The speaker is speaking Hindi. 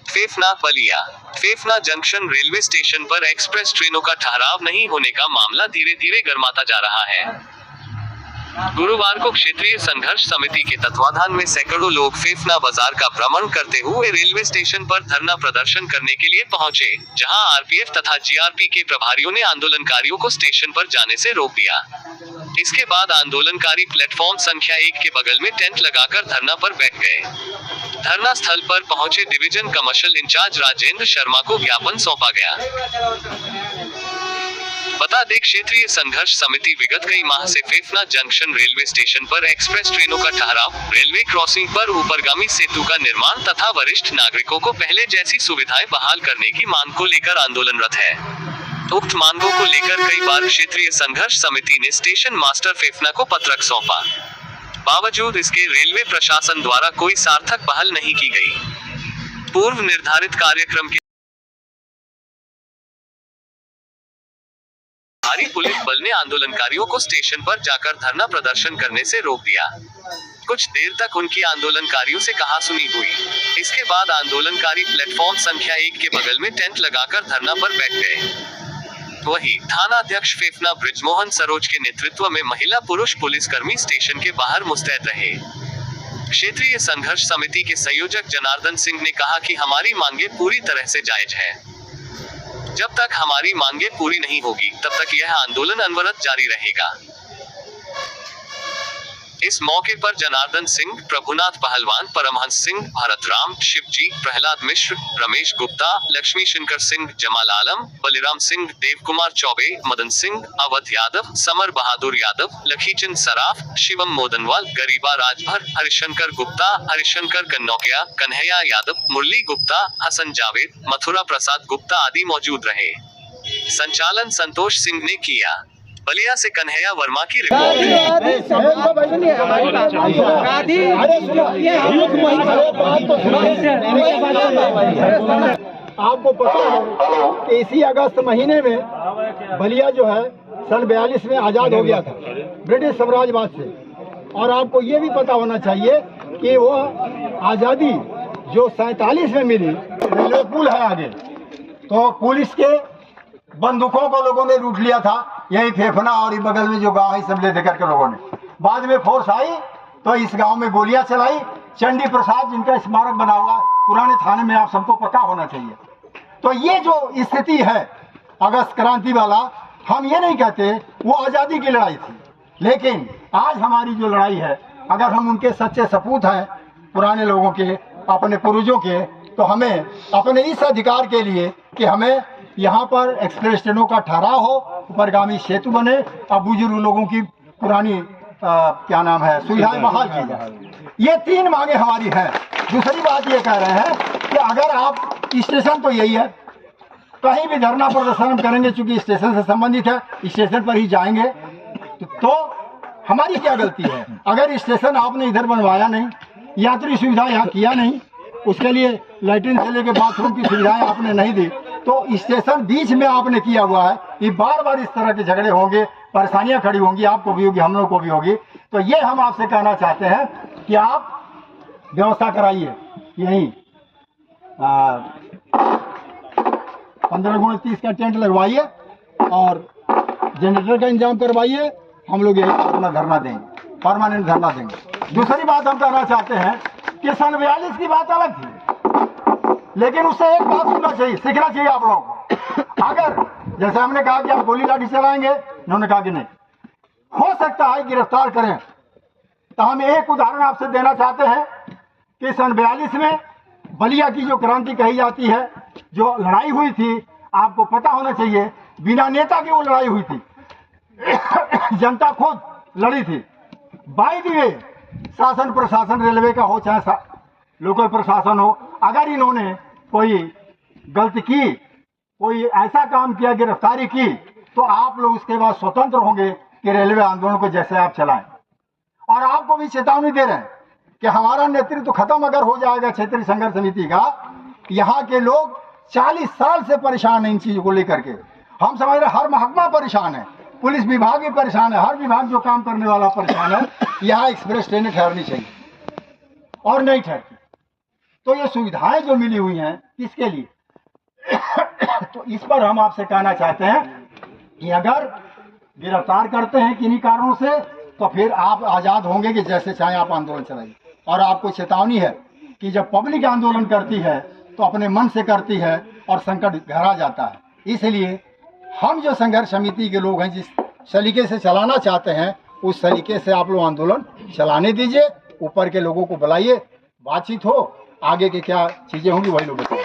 Fephna Ballia. Fephna junction railway station पर एक्सप्रेस ट्रेनों का ठहराव नहीं होने का मामला धीरे धीरे गर्माता जा रहा है। गुरुवार को क्षेत्रीय संघर्ष समिति के तत्वाधान में सैकड़ों लोग फेफना बाजार का भ्रमण करते हुए रेलवे स्टेशन पर धरना प्रदर्शन करने के लिए पहुंचे, जहां आरपीएफ तथा जीआरपी के प्रभारियों ने आंदोलनकारियों को स्टेशन पर जाने से रोक दिया। इसके बाद आंदोलनकारी प्लेटफॉर्म संख्या 1 के बगल में टेंट लगाकर धरना पर बैठ गए। धरना स्थल पर पहुंचे division commercial incharge Rajendra Sharma को ज्ञापन सौंपा गया। बता दें, क्षेत्रीय संघर्ष समिति विगत कई माह से फेफना जंक्शन रेलवे स्टेशन पर एक्सप्रेस ट्रेनों का ठहराव, रेलवे क्रॉसिंग पर ऊपरगामी सेतु का निर्माण तथा वरिष्ठ नागरिकों को पहले जैसी सुविधाएं बहाल करने की मांग को लेकर आंदोलनरत है। उक्त मांगों को लेकर कई बार क्षेत्रीय संघर्ष समिति ने स्टेशन मास्टर फेफना को पत्रक सौंपा। बावजूद इसके रेलवे प्रशासन द्वारा कोई सार्थक पहल नहीं की गई। पूर्व निर्धारित कार्यक्रम के भारी पुलिस बल ने आंदोलनकारियों को स्टेशन पर जाकर धरना प्रदर्शन करने से रोक दिया। कुछ देर तक उनकी आंदोलनकारियों से कहासुनी हुई। इसके बाद आंदोलनकारी प्लेटफॉर्म संख्या 1 के बगल में टेंट लगाकर धरना पर बैठ गए। वहीं थाना अध्यक्ष फेफना ब्रिजमोहन सरोज के नेतृत्व में महिला पुरुष पुलिसकर्मी स्टेशन के बाहर मुस्तैद रहे। क्षेत्रीय संघर्ष समिति के संयोजक जनार्दन सिंह ने कहा कि हमारी मांगे पूरी तरह से जायज है। जब तक हमारी मांगे पूरी नहीं होगी, तब तक यह आंदोलन अनवरत जारी रहेगा। इस मौके पर जनार्दन सिंह, प्रभुनाथ पहलवान, परमहंस सिंह, भरत राम, शिवजी, प्रहलाद मिश्र, रमेश गुप्ता, लक्ष्मी शंकर सिंह, जमाल आलम, बलिराम सिंह, देव कुमार चौबे, मदन सिंह, अवध यादव, समर बहादुर यादव, लखीचंद सराफ, शिवम मोदनवाल, गरीबा राजभर, हरिशंकर गुप्ता, हरिशंकर कन्नौकिया, कन्हैया यादव, मुरली गुप्ता, हसन जावेद, मथुरा प्रसाद गुप्ता आदि मौजूद रहे। संचालन संतोष सिंह ने किया। बलिया से कन्हैया वर्मा की रिपोर्ट। आपको पता है कि इसी अगस्त महीने में बलिया जो है सन 42 में आजाद हो गया था ब्रिटिश साम्राज्यवाद से। और आपको ये भी पता होना चाहिए कि वो आजादी जो 47 में मिली, रेलवे पुल है आगे, तो पुलिस के बंदूकों को लोगों ने लूट लिया था। यही फेफना और इस बगल में जो गांव है सब ले देकर के लोगों ने, बाद में फोर्स आई तो इस गांव में गोलियां चलाई। चंडी प्रसाद जिनका स्मारक बना हुआ पुराने थाने में, आप सबको पता होना चाहिए। तो ये जो स्थिति है अगस्त क्रांति वाला, हम ये नहीं कहते वो आजादी की लड़ाई थी, लेकिन आज हमारी जो लड़ाई है, अगर हम उनके सच्चे सपूत हैं पुराने लोगों के, अपने पूर्वजों के, तो हमें अपने इस अधिकार के लिए कि हमें यहाँ पर एक्सप्रेस ट्रेनों का ठहराव हो, ऊपरगामी सेतु बने और बुजुर्ग लोगों की पुरानी क्या नाम है सुविधाएं बहाल की जाए। ये 3 मांगे हमारी हैं। दूसरी बात ये कह रहे हैं कि अगर आप स्टेशन, तो यही है, कहीं भी धरना प्रदर्शन करेंगे, चूंकि स्टेशन से संबंधित है, स्टेशन पर ही जाएंगे, तो हमारी क्या गलती है? अगर स्टेशन आपने इधर बनवाया नहीं, यात्री सुविधा यहाँ किया नहीं, उसके लिए लैट्रिन से लेके बाथरूम की सुविधाएं आपने नहीं दी, तो स्टेशन बीच में आपने किया हुआ है। ये बार बार इस तरह के झगड़े होंगे, परेशानियां खड़ी होंगी, आपको भी होगी, हम लोग को भी होगी। तो ये हम आपसे कहना चाहते हैं कि आप व्यवस्था कराइए, यही 15x30 का टेंट लगवाइए और जनरेटर का इंतजाम करवाइए। हम लोग यही अपना धरना देंगे, परमानेंट धरना देंगे। दूसरी बात हम कहना चाहते हैं कि सन 42 की बात अलग थी, लेकिन उससे एक बात सुनना चाहिए, सीखना चाहिए आप लोगों को। अगर जैसे हमने कहा कि आप गोली लाठी चलाएंगे, उन्होंने कहा कि नहीं, हो सकता है गिरफ्तार करें, तो हम एक उदाहरण आपसे देना चाहते हैं कि सन 42 में बलिया की जो क्रांति कही जाती है, जो लड़ाई हुई थी, आपको पता होना चाहिए, बिना नेता की वो लड़ाई हुई थी। जनता खुद लड़ी थी। बाय द वे, शासन प्रशासन रेलवे का हो चाहे लोकल प्रशासन हो, अगर इन्होंने कोई गलती की, कोई ऐसा काम किया, गिरफ्तारी की, तो आप लोग उसके बाद स्वतंत्र होंगे कि रेलवे आंदोलन को जैसे आप चलाएं। और आपको भी चेतावनी दे रहे हैं कि हमारा नेतृत्व खत्म अगर हो जाएगा क्षेत्रीय संघर्ष समिति का, यहाँ के लोग 40 साल से परेशान है इन चीजों को लेकर के। हम समझ रहे हर महकमा परेशान है, पुलिस विभाग भी परेशान है, हर विभाग जो काम करने वाला परेशान है। यहाँ एक्सप्रेस ट्रेनें ठहरनी चाहिए और नहीं ठहरती। तो ये सुविधाएं जो मिली हुई हैं किसके लिए? तो इस पर हम आपसे कहना चाहते हैं कि अगर गिरफ्तार करते हैं किन्हीं कारणों से तो फिर आप आज़ाद होंगे कि जैसे चाहे आप आंदोलन चलाइए। और आपको चेतावनी है कि जब पब्लिक आंदोलन करती है तो अपने मन से करती है और संकट गहरा जाता है। इसलिए हम जो संघर्ष समिति के लोग हैं, जिस सलीके से चलाना चाहते हैं उस तरीके से आप लोग आंदोलन चलाने दीजिए। ऊपर के लोगों को बुलाइए, बातचीत हो, आगे के क्या चीज़ें होंगी वही लोग बताएं।